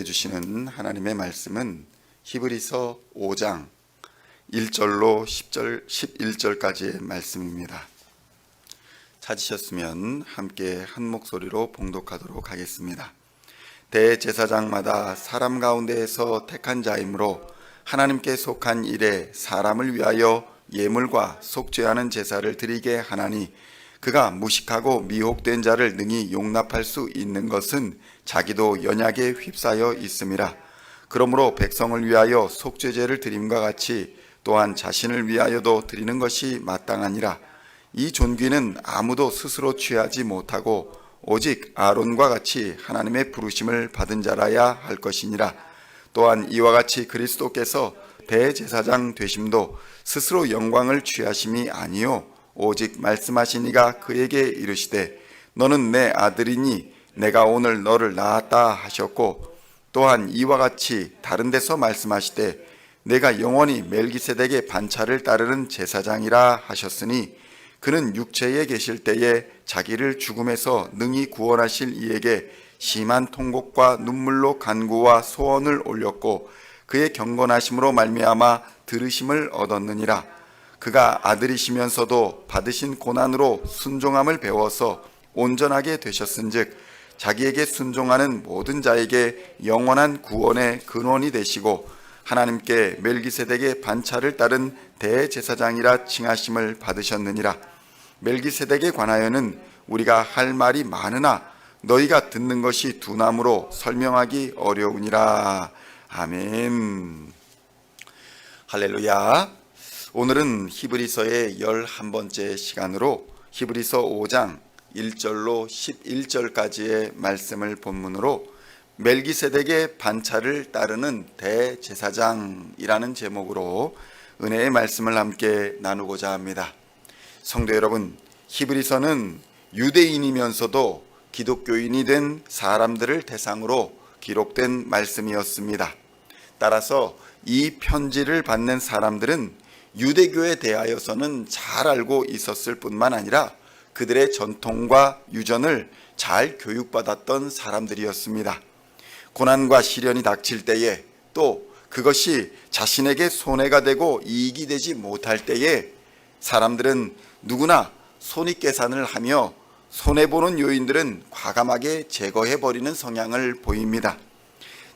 주시는 하나님의 말씀은 히브리서 5장 1절로 10절, 11절까지의 말씀입니다. 찾으셨으면 함께 한 목소리로 봉독하도록 하겠습니다. 대제사장마다 사람 가운데에서 택한 자이므로 하나님께 속한 일에 사람을 위하여 예물과 속죄하는 제사를 드리게 하나니, 그가 무식하고 미혹된 자를 능히 용납할 수 있는 것은 자기도 연약에 휩싸여 있음이라. 그러므로 백성을 위하여 속죄제를 드림과 같이 또한 자신을 위하여도 드리는 것이 마땅하니라. 이 존귀는 아무도 스스로 취하지 못하고 오직 아론과 같이 하나님의 부르심을 받은 자라야 할 것이니라. 또한 이와 같이 그리스도께서 대제사장 되심도 스스로 영광을 취하심이 아니요 오직 말씀하신 이가 그에게 이르시되 너는 내 아들이니 내가 오늘 너를 낳았다 하셨고, 또한 이와 같이 다른 데서 말씀하시되 내가 영원히 멜기세덱의 반차를 따르는 제사장이라 하셨으니, 그는 육체에 계실 때에 자기를 죽음에서 능히 구원하실 이에게 심한 통곡과 눈물로 간구와 소원을 올렸고 그의 경건하심으로 말미암아 들으심을 얻었느니라. 그가 아들이시면서도 받으신 고난으로 순종함을 배워서 온전하게 되셨은즉 자기에게 순종하는 모든 자에게 영원한 구원의 근원이 되시고 하나님께 멜기세덱의 반차를 따른 대제사장이라 칭하심을 받으셨느니라. 멜기세덱에 관하여는 우리가 할 말이 많으나 너희가 듣는 것이 두나무로 설명하기 어려우니라. 아멘. 할렐루야. 오늘은 히브리서의 11번째 시간으로 히브리서 5장 1절로 11절까지의 말씀을 본문으로 멜기세덱의 반차를 따르는 대제사장이라는 제목으로 은혜의 말씀을 함께 나누고자 합니다. 성도 여러분, 히브리서는 유대인이면서도 기독교인이 된 사람들을 대상으로 기록된 말씀이었습니다. 따라서 이 편지를 받는 사람들은 유대교에 대하여서는 잘 알고 있었을 뿐만 아니라 그들의 전통과 유전을 잘 교육받았던 사람들이었습니다. 고난과 시련이 닥칠 때에, 또 그것이 자신에게 손해가 되고 이익이 되지 못할 때에 사람들은 누구나 손익계산을 하며 손해보는 요인들은 과감하게 제거해버리는 성향을 보입니다.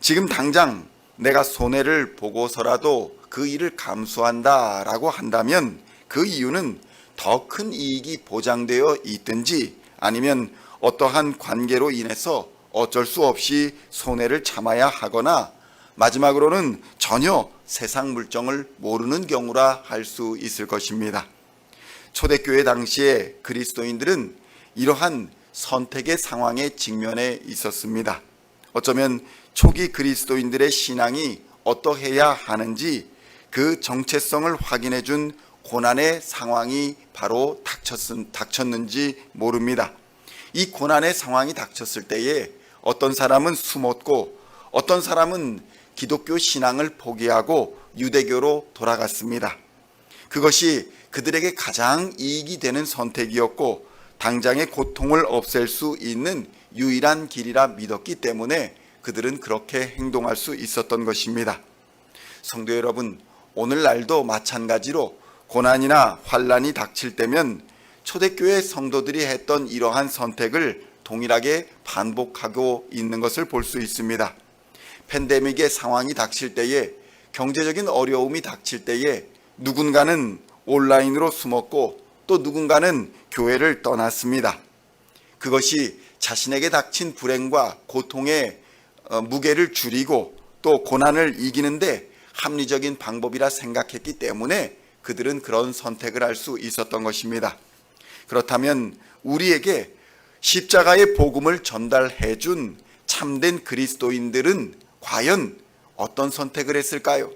지금 당장 내가 손해를 보고서라도 그 일을 감수한다라고 한다면 그 이유는 더 큰 이익이 보장되어 있든지 아니면 어떠한 관계로 인해서 어쩔 수 없이 손해를 참아야 하거나 마지막으로는 전혀 세상 물정을 모르는 경우라 할 수 있을 것입니다. 초대교회 당시에 그리스도인들은 이러한 선택의 상황에 직면해 있었습니다. 어쩌면 초기 그리스도인들의 신앙이 어떠해야 하는지 그 정체성을 확인해 준 고난의 상황이 바로 닥쳤는지 모릅니다. 이 고난의 상황이 닥쳤을 때에 어떤 사람은 숨었고 어떤 사람은 기독교 신앙을 포기하고 유대교로 돌아갔습니다. 그것이 그들에게 가장 이익이 되는 선택이었고 당장의 고통을 없앨 수 있는 유일한 길이라 믿었기 때문에 그들은 그렇게 행동할 수 있었던 것입니다. 성도 여러분, 오늘날도 마찬가지로 고난이나 환난이 닥칠 때면 초대교회 성도들이 했던 이러한 선택을 동일하게 반복하고 있는 것을 볼 수 있습니다. 팬데믹의 상황이 닥칠 때에, 경제적인 어려움이 닥칠 때에 누군가는 온라인으로 숨었고 또 누군가는 교회를 떠났습니다. 그것이 자신에게 닥친 불행과 고통의 무게를 줄이고 또 고난을 이기는데 합리적인 방법이라 생각했기 때문에 그들은 그런 선택을 할 수 있었던 것입니다. 그렇다면 우리에게 십자가의 복음을 전달해 준 참된 그리스도인들은 과연 어떤 선택을 했을까요?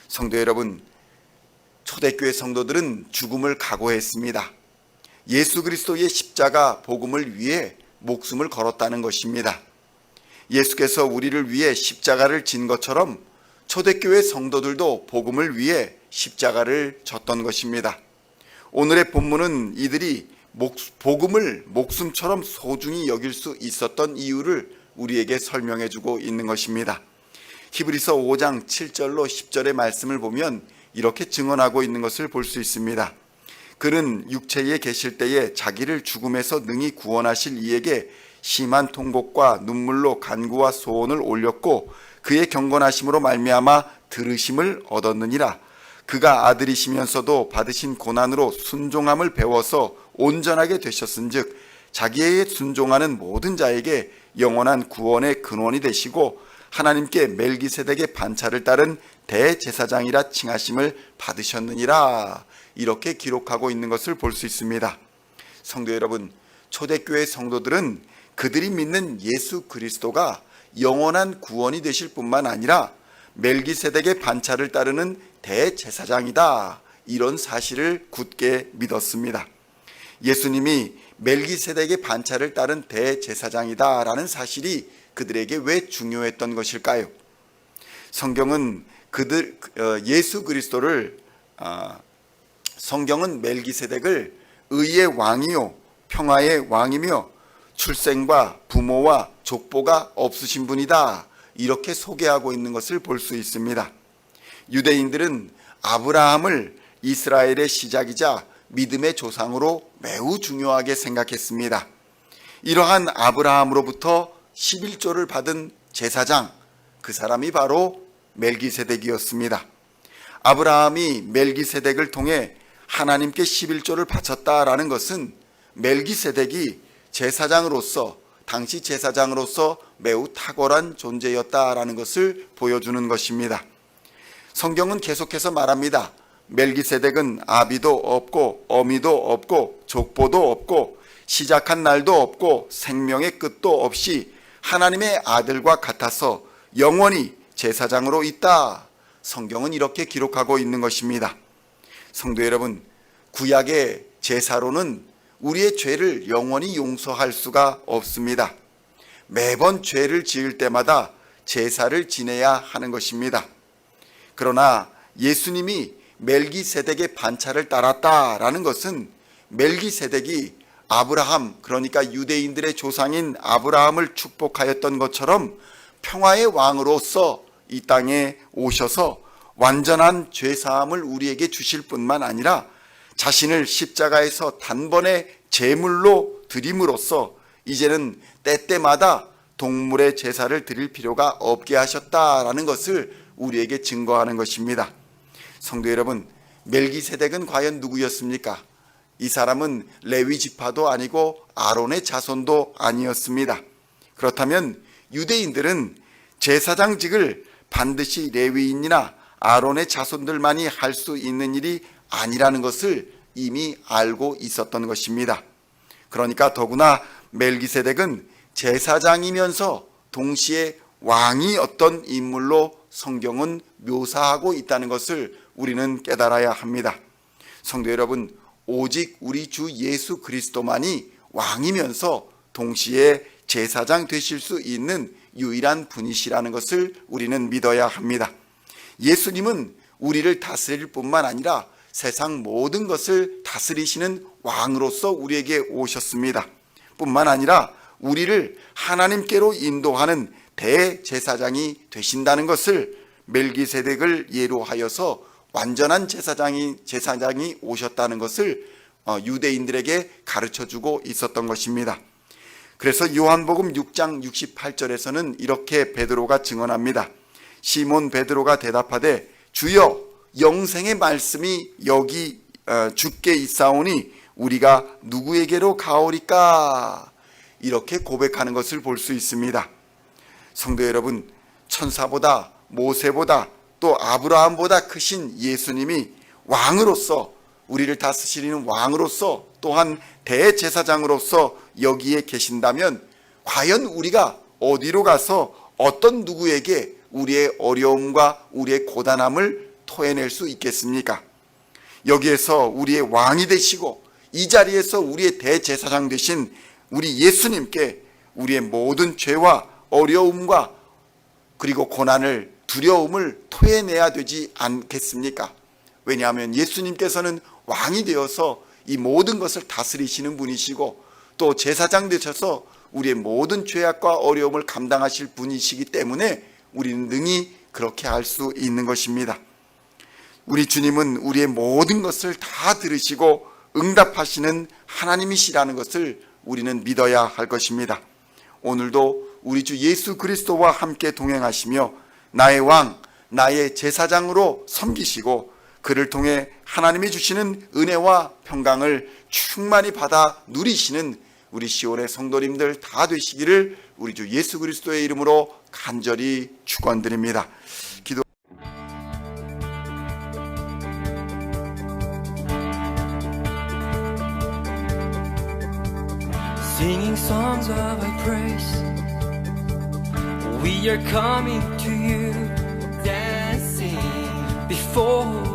성도 여러분, 초대교회 성도들은 죽음을 각오했습니다. 예수 그리스도의 십자가 복음을 위해 목숨을 걸었다는 것입니다. 예수께서 우리를 위해 십자가를 진 것처럼 초대교회 성도들도 복음을 위해 십자가를 졌던 것입니다. 오늘의 본문은 이들이 복음을 목숨처럼 소중히 여길 수 있었던 이유를 우리에게 설명해 주고 있는 것입니다. 히브리서 5장 7절로 10절의 말씀을 보면 이렇게 증언하고 있는 것을 볼 수 있습니다. 그는 육체에 계실 때에 자기를 죽음에서 능히 구원하실 이에게 심한 통곡과 눈물로 간구와 소원을 올렸고 그의 경건하심으로 말미암아 들으심을 얻었느니라. 그가 아들이시면서도 받으신 고난으로 순종함을 배워서 온전하게 되셨은즉 자기의 순종하는 모든 자에게 영원한 구원의 근원이 되시고 하나님께 멜기세덱의 반차를 따른 대제사장이라 칭하심을 받으셨느니라. 이렇게 기록하고 있는 것을 볼 수 있습니다. 성도 여러분, 초대교회 성도들은 그들이 믿는 예수 그리스도가 영원한 구원이 되실 뿐만 아니라 멜기세덱의 반차를 따르는 대제사장이다, 이런 사실을 굳게 믿었습니다. 예수님이 멜기세덱의 반차를 따른 대제사장이다 라는 사실이 그들에게 왜 중요했던 것일까요? 성경은 예수 그리스도를 성경은 멜기세덱을 의의 왕이요 평화의 왕이며 출생과 부모와 족보가 없으신 분이다, 이렇게 소개하고 있는 것을 볼 수 있습니다. 유대인들은 아브라함을 이스라엘의 시작이자 믿음의 조상으로 매우 중요하게 생각했습니다. 이러한 아브라함으로부터 11조를 받은 제사장, 그 사람이 바로 멜기세덱이었습니다. 아브라함이 멜기세덱을 통해 하나님께 11조를 바쳤다라는 것은 멜기세덱이 제사장으로서, 당시 제사장으로서 매우 탁월한 존재였다라는 것을 보여주는 것입니다. 성경은 계속해서 말합니다. 멜기세덱은 아비도 없고 어미도 없고 족보도 없고 시작한 날도 없고 생명의 끝도 없이 하나님의 아들과 같아서 영원히 제사장으로 있다. 성경은 이렇게 기록하고 있는 것입니다. 성도 여러분, 구약의 제사로는 우리의 죄를 영원히 용서할 수가 없습니다. 매번 죄를 지을 때마다 제사를 지내야 하는 것입니다. 그러나 예수님이 멜기세덱의 반차를 따랐다라는 것은 멜기세덱이 아브라함, 그러니까 유대인들의 조상인 아브라함을 축복하였던 것처럼 평화의 왕으로서 이 땅에 오셔서 완전한 죄사함을 우리에게 주실 뿐만 아니라 자신을 십자가에서 단번에 제물로 드림으로써 이제는 때때마다 동물의 제사를 드릴 필요가 없게 하셨다라는 것을 우리에게 증거하는 것입니다. 성도 여러분, 멜기세덱은 과연 누구였습니까? 이 사람은 레위 지파도 아니고 아론의 자손도 아니었습니다. 그렇다면 유대인들은 제사장직을 반드시 레위인이나 아론의 자손들만이 할 수 있는 일이 아니라는 것을 이미 알고 있었던 것입니다. 그러니까 더구나 멜기세덱은 제사장이면서 동시에 왕이었던 인물로 성경은 묘사하고 있다는 것을 우리는 깨달아야 합니다. 성도 여러분, 오직 우리 주 예수 그리스도만이 왕이면서 동시에 제사장 되실 수 있는 유일한 분이시라는 것을 우리는 믿어야 합니다. 예수님은 우리를 다스릴 뿐만 아니라 세상 모든 것을 다스리시는 왕으로서 우리에게 오셨습니다. 뿐만 아니라 우리를 하나님께로 인도하는 대제사장이 되신다는 것을 멜기세덱을 예로 하여서 완전한 제사장이 오셨다는 것을 유대인들에게 가르쳐주고 있었던 것입니다. 그래서 요한복음 6장 68절에서는 이렇게 베드로가 증언합니다. 시몬 베드로가 대답하되 주여, 영생의 말씀이 여기 주께 있사오니 우리가 누구에게로 가오리까? 이렇게 고백하는 것을 볼 수 있습니다. 성도 여러분, 천사보다 모세보다 또 아브라함보다 크신 예수님이 왕으로서, 우리를 다스리는 왕으로서, 또한 대제사장으로서 여기에 계신다면 과연 우리가 어디로 가서 어떤 누구에게 우리의 어려움과 우리의 고단함을 토해낼 수 있겠습니까? 여기에서 우리의 왕이 되시고 이 자리에서 우리의 대제사장 되신 우리 예수님께 우리의 모든 죄와 어려움과 그리고 고난을, 두려움을 토해내야 되지 않겠습니까? 왜냐하면 예수님께서는 왕이 되어서 이 모든 것을 다스리시는 분이시고 또 제사장 되셔서 우리의 모든 죄악과 어려움을 감당하실 분이시기 때문에 우리는 능히 그렇게 할 수 있는 것입니다. 우리 주님은 우리의 모든 것을 다 들으시고 응답하시는 하나님이시라는 것을 우리는 믿어야 할 것입니다. 오늘도 우리 주 예수 그리스도와 함께 동행하시며 나의 왕, 나의 제사장으로 섬기시고 그를 통해 하나님이 주시는 은혜와 평강을 충만히 받아 누리시는 우리 시온의 성도님들 다 되시기를 우리 주 예수 그리스도의 이름으로 간절히 축원드립니다. 기도. Singing songs of our praise, we are coming to you, dancing before